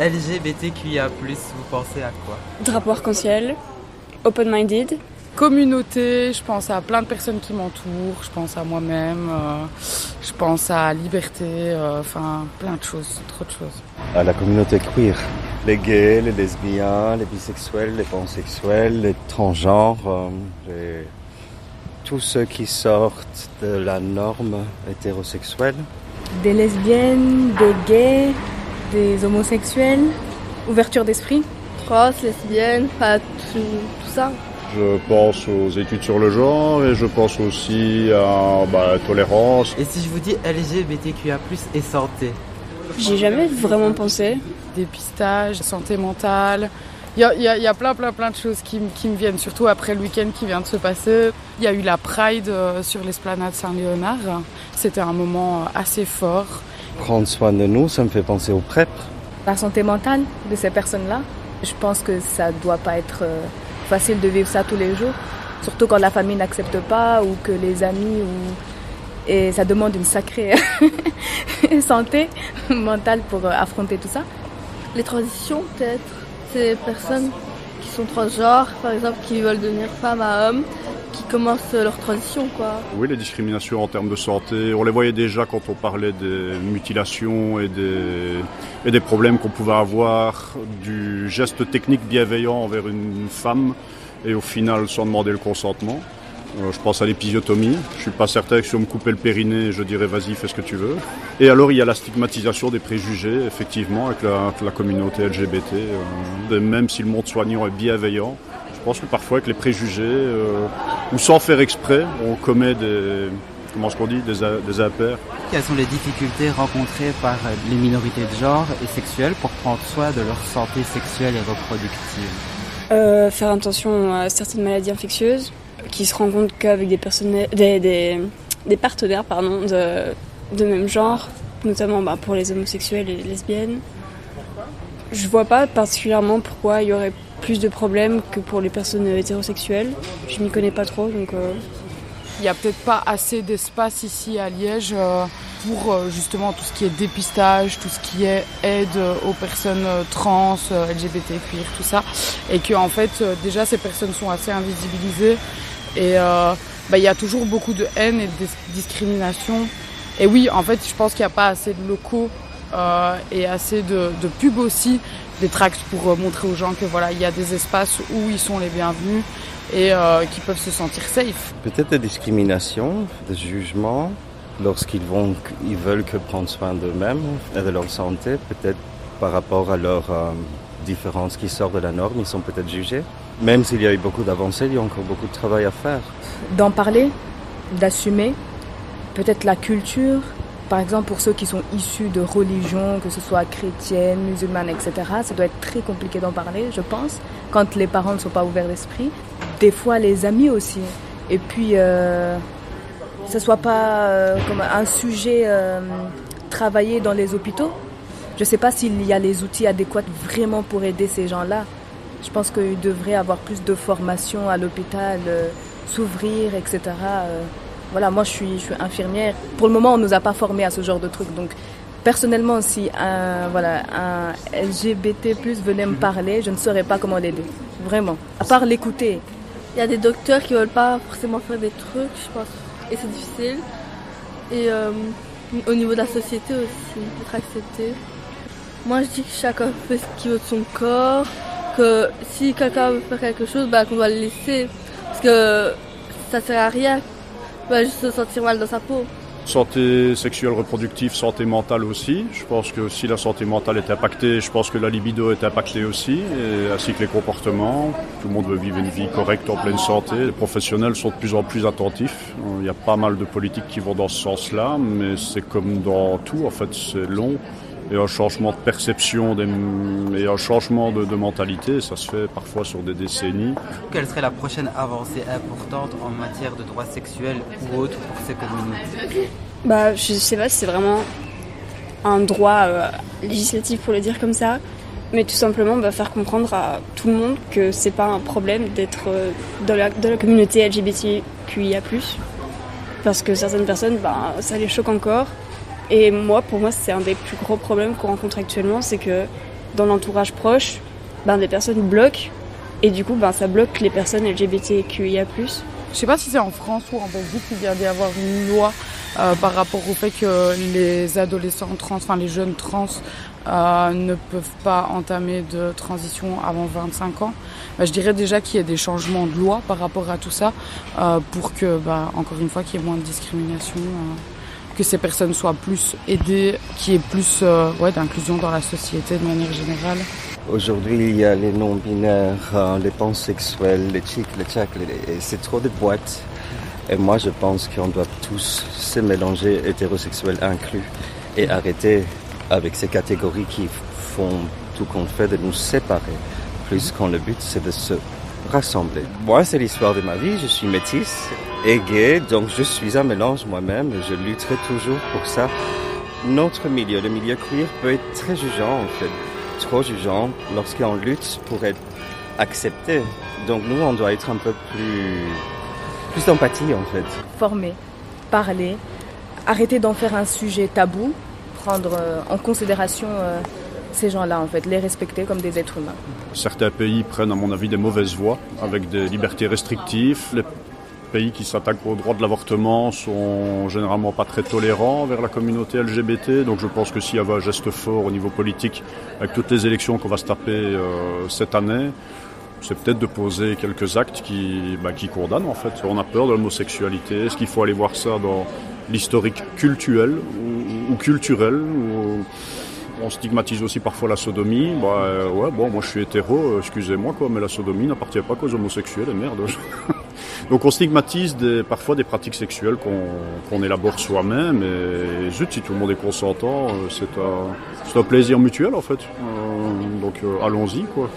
LGBTQIA+, vous pensez à quoi? Drapeau arc-en-ciel, open-minded. Communauté, je pense à plein de personnes qui m'entourent, je pense à moi-même, je pense à liberté, plein de choses, trop de choses. À la communauté queer. Les gays, les lesbiens, les bisexuels, les pansexuels, les transgenres, tous ceux qui sortent de la norme hétérosexuelle. Des lesbiennes, des gays, des homosexuels, ouverture d'esprit. Trans, lesbiennes, tout ça. Je pense aux études sur le genre et je pense aussi à la tolérance. Et si je vous dis LGBTQIA+, et santé? J'y ai jamais vraiment pensé. Dépistage, santé mentale. Il y a plein de choses qui me viennent, surtout après le week-end qui vient de se passer. Il y a eu la Pride sur l'esplanade Saint-Léonard. C'était un moment assez fort. Prendre soin de nous, ça me fait penser aux PrEP. La santé mentale de ces personnes-là, je pense que ça doit pas être facile de vivre ça tous les jours. Surtout quand la famille n'accepte pas ou que les amis et ça demande une sacrée santé mentale pour affronter tout ça. Les transitions, peut-être. Ces personnes qui sont transgenres, par exemple, qui veulent devenir femme à homme, qui commencent leur transition, quoi. Oui, les discriminations en termes de santé, on les voyait déjà quand on parlait des mutilations et des problèmes qu'on pouvait avoir, du geste technique bienveillant envers une femme et au final sans demander le consentement. Je pense à l'épisiotomie. Je suis pas certain que si on me coupait le périnée, je dirais vas-y, fais ce que tu veux. Et alors il y a la stigmatisation des préjugés, effectivement, avec la communauté LGBT. Même si le monde soignant est bienveillant, je pense que parfois avec les préjugés, ou sans faire exprès, on commet des impairs. Quelles sont les difficultés rencontrées par les minorités de genre et sexuelles pour prendre soin de leur santé sexuelle et reproductive? Faire attention à certaines maladies infectieuses, qui se rendent compte qu'avec des partenaires de même genre, notamment pour les homosexuels et les lesbiennes. Je vois pas particulièrement pourquoi il y aurait plus de problèmes que pour les personnes hétérosexuelles. Je m'y connais pas trop, donc... Il n'y a peut-être pas assez d'espace ici à Liège pour justement tout ce qui est dépistage, tout ce qui est aide aux personnes trans, LGBT, queer, tout ça. Et que en fait, déjà, ces personnes sont assez invisibilisées. Et il y a toujours beaucoup de haine et de discrimination. Et oui, en fait, je pense qu'il n'y a pas assez de locaux et assez de pubs aussi, des tracts pour montrer aux gens que voilà, il y a des espaces où ils sont les bienvenus et qui peuvent se sentir safe. Peut-être des discriminations, des jugements, lorsqu'ils veulent que prendre soin d'eux-mêmes et de leur santé, peut-être par rapport à leurs différences qui sortent de la norme, ils sont peut-être jugés. Même s'il y a eu beaucoup d'avancées, il y a encore beaucoup de travail à faire. D'en parler, d'assumer, peut-être la culture, par exemple pour ceux qui sont issus de religions, que ce soit chrétienne, musulmane, etc. Ça doit être très compliqué d'en parler, je pense, quand les parents ne sont pas ouverts d'esprit. Des fois les amis aussi. Et puis, ce ne soit pas comme un sujet travaillé dans les hôpitaux. Je ne sais pas s'il y a les outils adéquats vraiment pour aider ces gens-là. Je pense qu'il devrait avoir plus de formation à l'hôpital, s'ouvrir, etc. Voilà, moi je suis infirmière. Pour le moment, on ne nous a pas formés à ce genre de trucs. Donc, personnellement, si un LGBT+ venait me parler, je ne saurais pas comment l'aider. Vraiment. À part l'écouter. Il y a des docteurs qui ne veulent pas forcément faire des trucs, je pense. Et c'est difficile. Et au niveau de la société aussi, d'être accepté. Moi, je dis que chacun fait ce qu'il veut de son corps. Que si quelqu'un veut faire quelque chose, qu'on doit le laisser. Parce que ça sert à rien. On va juste se sentir mal dans sa peau. Santé sexuelle reproductive, santé mentale aussi. Je pense que si la santé mentale est impactée, je pense que la libido est impactée aussi, ainsi que les comportements. Tout le monde veut vivre une vie correcte en pleine santé. Les professionnels sont de plus en plus attentifs. Il y a pas mal de politiques qui vont dans ce sens-là, mais c'est comme dans tout, en fait, c'est long. Et un changement de perception et un changement de mentalité, ça se fait parfois sur des décennies. Quelle serait la prochaine avancée importante en matière de droits sexuels ou autres pour ces communautés? Je sais pas si c'est vraiment un droit législatif pour le dire comme ça, mais tout simplement faire comprendre à tout le monde que c'est pas un problème d'être dans la communauté LGBTQIA+, parce que certaines personnes, ça les choque encore. Et pour moi, c'est un des plus gros problèmes qu'on rencontre actuellement, c'est que dans l'entourage proche, des personnes bloquent. Et du coup, ça bloque les personnes LGBTQIA+. Je sais pas si c'est en France ou en Belgique qu'il vient d'y avoir une loi par rapport au fait que les adolescents trans, les jeunes trans, ne peuvent pas entamer de transition avant 25 ans. Je dirais déjà qu'il y ait des changements de loi par rapport à tout ça pour que, encore une fois, qu'il y ait moins de discrimination, que ces personnes soient plus aidées, qu'il y ait plus d'inclusion dans la société de manière générale. Aujourd'hui, il y a les non-binaires, les pansexuels, les chics, les tchaks, c'est trop de boîtes. Et moi, je pense qu'on doit tous se mélanger, hétérosexuels inclus, et arrêter avec ces catégories qui font tout qu'on fait de nous séparer, plus quand le but c'est de se rassembler. Moi, c'est l'histoire de ma vie, je suis métisse et gay, donc je suis un mélange moi-même et je lutterai toujours pour ça. Notre milieu, le milieu queer, peut être très jugeant en fait. Trop jugeant lorsqu'on lutte pour être accepté. Donc nous, on doit être un peu plus d'empathie en fait. Former, parler, arrêter d'en faire un sujet tabou, prendre en considération ces gens-là en fait, les respecter comme des êtres humains. Certains pays prennent à mon avis des mauvaises voies avec des libertés restrictives. Les pays qui s'attaquent au droit de l'avortement sont généralement pas très tolérants vers la communauté LGBT. Donc je pense que s'il y avait un geste fort au niveau politique, avec toutes les élections qu'on va se taper cette année, c'est peut-être de poser quelques actes qui condamnent en fait. On a peur de l'homosexualité. Est-ce qu'il faut aller voir ça dans l'historique culturel ou culturel ou on stigmatise aussi parfois la sodomie. Moi je suis hétéro, excusez-moi mais la sodomie n'appartient pas qu'aux homosexuels, et merde. Donc on stigmatise parfois des pratiques sexuelles qu'on élabore soi-même, et zut, si tout le monde est consentant, c'est un plaisir mutuel en fait. Donc allons-y quoi.